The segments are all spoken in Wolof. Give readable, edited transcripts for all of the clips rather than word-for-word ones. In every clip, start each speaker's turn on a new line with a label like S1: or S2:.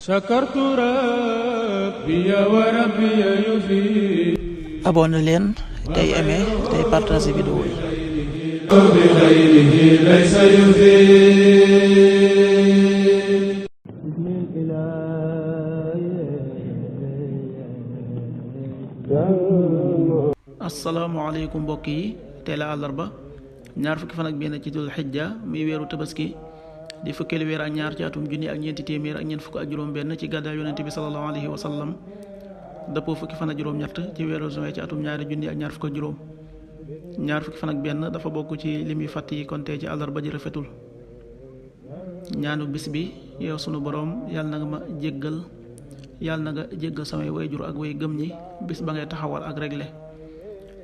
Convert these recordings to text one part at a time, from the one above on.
S1: sakartu rabbi wa rabbi yufi.
S2: abonné leen tey aimé tey partager vidéo yi.
S1: bi ghayrihi laysa yufi.
S2: asalaamaaleykum mbokk yi tey la àllarba ñaar fukki fan ak benn ci dul xijja muy weeru tabaski di fukkeelu weer ak ñaar ci atum junni ak ñeenti téeméer ak ñeent fukk ak juróom benn ci gàddaay yonente bi sallallahu alayhi wa sallam dëppoo fukki fan ak juróom ñett ci weeru juin ci atum ñaari junni ak ñaar fukk ak juróom. ñaar fukki fan ak benn dafa bokk ci lim yu fàtt yi kon tey ci àllarba ji rafetul. ñaanu bis bi yow sunu boroom yàlla na nga ma jéggal yàlla na nga jéggal samay wayjur ak way gëm ñi bis ba ngay taxawal ak réglé.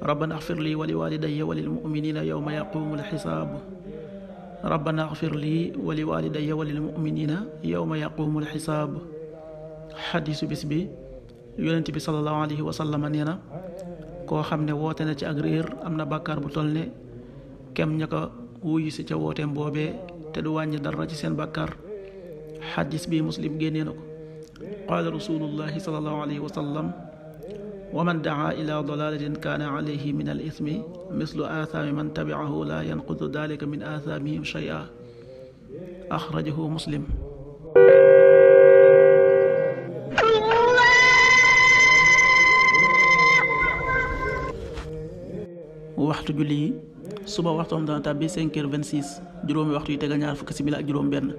S2: rabbana axfir lii wa li walidayya wa lil muminina yawma yaqumul xisaab. rabbana axfir lii wa li walidayya wa lil muminina yawma yaqumul xisaab. xadiisu bis bi yonent bi sallallahu alayhi wa sallam nee na koo xam ne woote na ci ak réer am na bàkkaar bu toll ne kem ña ko wuyu si ca wooteem boobee te du wàññi dara ci seen bàkkaar. xadiis bi muslim génnee na ko. qaala rasulullahi sallallahu alayhi wa sallam wa man daa ila dalalatin kaana alayhi min al ismi mislu aathaami man tabiahu la yanqudu dalika min aathaamihim shay'a. axrajahu muslim. waxtu julli yi suba waxtoom dana tàbbi 5h26 juróomi waxtu yu tegal ñaar fukki simili ak juróom benn.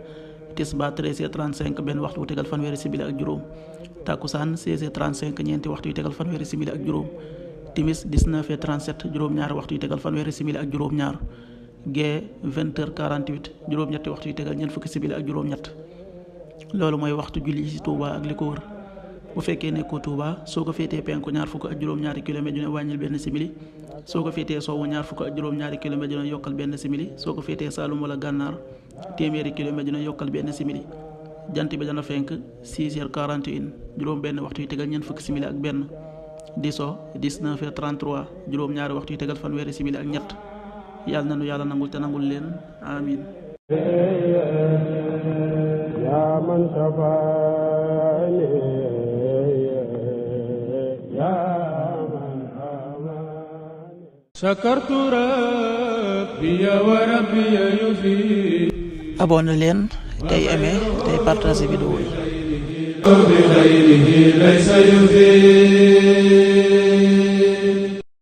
S2: tisbaar 13h35 benn waxtu wu tegal fanweeri simili ak juróom. takkusaan 16h35 ñeenti waxtu yu tegal fanweeri simili ak juróom. timis 19h37 juróom-ñaari waxtu yu tegal fanweeri simili ak juróom-ñaar. gee 20h48 juróom-ñetti waxtu yu tegal ñeent fukki simili ak juróom-ñett. loolu mooy waxtu julli ci Touba ak li ko wër. bu fekkee nekkoo Touba soo ko féetee penku ñaar fukk ak juróom-ñaari kilomètre dina wàññil benn simili. soo ko féetee sowwu ñaar fukk ak juróom-ñaari kilomètre dina yokkal benn simili. soo ko féetee Saalum wala Gànnaar téeméeri kilomètre dina yokkal benn simili. jant bi dana fenk 6h41 juróom benn waxtu yu tegal ñeent fukki simili ak benn. di so 19h33 juróom-ñaari waxtu yu tegal fanweeri simili ak ñett. yàlla na nu yàlla nangul te nangul leen amin.
S1: yaa man safaani sakartu rabbi wa rabbi yufi.
S2: abonné leen tey aimé tey partager vidéo yi.
S1: bi ghayrihi laysa yufi.